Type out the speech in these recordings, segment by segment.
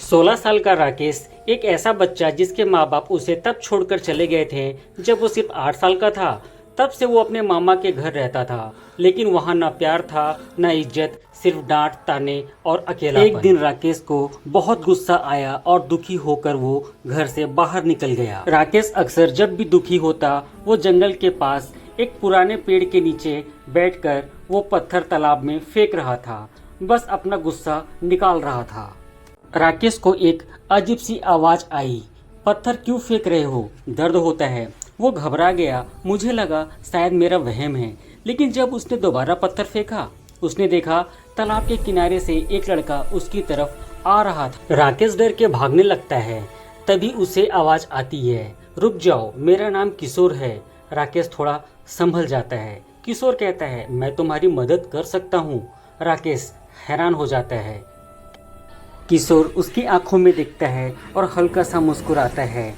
16 साल का राकेश एक ऐसा बच्चा जिसके माँ बाप उसे तब छोड़कर चले गए थे जब वो सिर्फ 8 साल का था। तब से वो अपने मामा के घर रहता था, लेकिन वहाँ ना प्यार था ना इज्जत, सिर्फ डांट, ताने और अकेलापन। एक दिन राकेश को बहुत गुस्सा आया और दुखी होकर वो घर से बाहर निकल गया। राकेश अक्सर जब भी दुखी होता वो जंगल के पास एक पुराने पेड़ के नीचे बैठकर वो पत्थर तालाब में फेंक रहा था, बस अपना गुस्सा निकाल रहा था। राकेश को एक अजीब सी आवाज आई, पत्थर क्यों फेंक रहे हो, दर्द होता है। वो घबरा गया, मुझे लगा शायद मेरा वहम है। लेकिन जब उसने दोबारा पत्थर फेंका, उसने देखा तालाब के किनारे से एक लड़का उसकी तरफ आ रहा था। राकेश डर के भागने लगता है, तभी उसे आवाज आती है, रुक जाओ, मेरा नाम किशोर है। राकेश थोड़ा संभल जाता है। किशोर कहता है, मैं तुम्हारी मदद कर सकता हूँ। राकेश हैरान हो जाता है। किशोर उसकी आंखों में देखता है और हल्का सा मुस्कुराता है।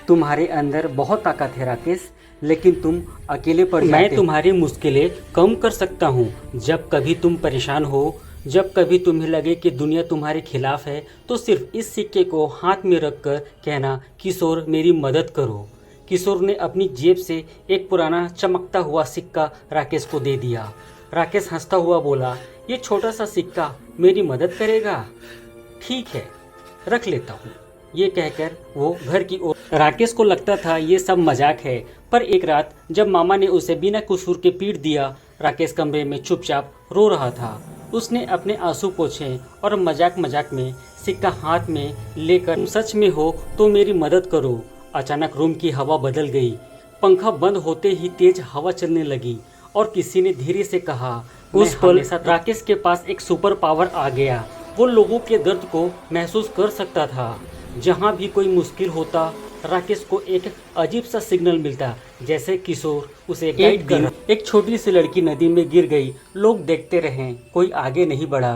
तुम्हारे अंदर बहुत ताकत है राकेश, लेकिन तुम अकेले पड़ जाते हो। मैं तुम्हारी मुश्किलें कम कर सकता हूँ। जब कभी तुम परेशान हो, जब कभी तुम्हें लगे कि दुनिया तुम्हारे खिलाफ है, तो सिर्फ इस सिक्के को हाथ में रखकर कहना, किशोर मेरी मदद करो। किशोर ने अपनी जेब से एक पुराना चमकता हुआ सिक्का राकेश को दे दिया। राकेश हंसता हुआ बोला, ये छोटा सा सिक्का मेरी मदद करेगा? ठीक है, रख लेता हूँ। ये कहकर वो घर की ओर। राकेश को लगता था ये सब मजाक है, पर एक रात जब मामा ने उसे बिना कसूर के पीट दिया, राकेश कमरे में चुपचाप रो रहा था। उसने अपने आंसू पोंछे और मजाक मजाक में सिक्का हाथ में लेकर, तुम सच में हो तो मेरी मदद करो। अचानक रूम की हवा बदल गई। पंखा बंद होते ही तेज हवा चलने लगी और किसी ने धीरे से कहा। उस पल राकेश के पास एक सुपर पावर आ गया। वो लोगों के दर्द को महसूस कर सकता था। जहाँ भी कोई मुश्किल होता, राकेश को एक अजीब सा सिग्नल मिलता, जैसे किशोर उसे गाइड कर। एक छोटी सी लड़की नदी में गिर गई। लोग देखते रहे, कोई आगे नहीं बढ़ा,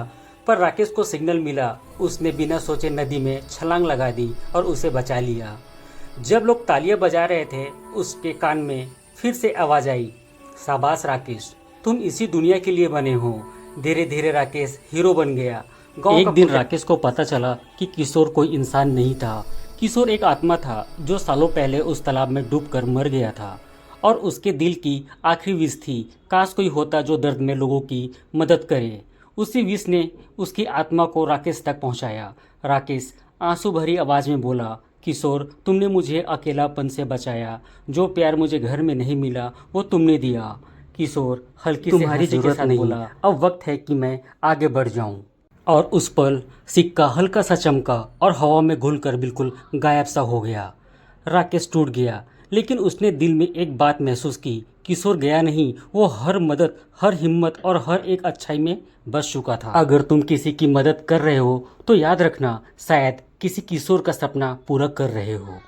पर राकेश को सिग्नल मिला। उसने बिना सोचे नदी में छलांग लगा दी और उसे बचा लिया। जब लोग तालियां बजा रहे थे, उसके कान में फिर से आवाज आई, शाबाश राकेश, तुम इसी दुनिया के लिए बने हो। धीरे धीरे राकेश हीरो बन गया। एक दिन राकेश को पता चला कि किशोर कोई इंसान नहीं था। किशोर एक आत्मा था जो सालों पहले उस तालाब में डूबकर मर गया था, और उसके दिल की आखिरी विश थी, काश कोई होता जो दर्द में लोगों की मदद करे। उसी विश ने उसकी आत्मा को राकेश तक पहुंचाया। राकेश आंसू भरी आवाज में बोला, किशोर, तुमने मुझे अकेलापन से बचाया। जो प्यार मुझे घर में नहीं मिला वो तुमने दिया। किशोर हल्की से हंसी के साथ बोला, अब वक्त है कि मैं आगे बढ़ जाऊं। और उस पल सिक्का हल्का सा चमका और हवा में घुलकर बिल्कुल गायब सा हो गया। राकेश टूट गया, लेकिन उसने दिल में एक बात महसूस की, किशोर गया नहीं, वो हर मदद, हर हिम्मत और हर एक अच्छाई में बस चुका था। अगर तुम किसी की मदद कर रहे हो तो याद रखना, शायद किसी किशोर का सपना पूरा कर रहे हो।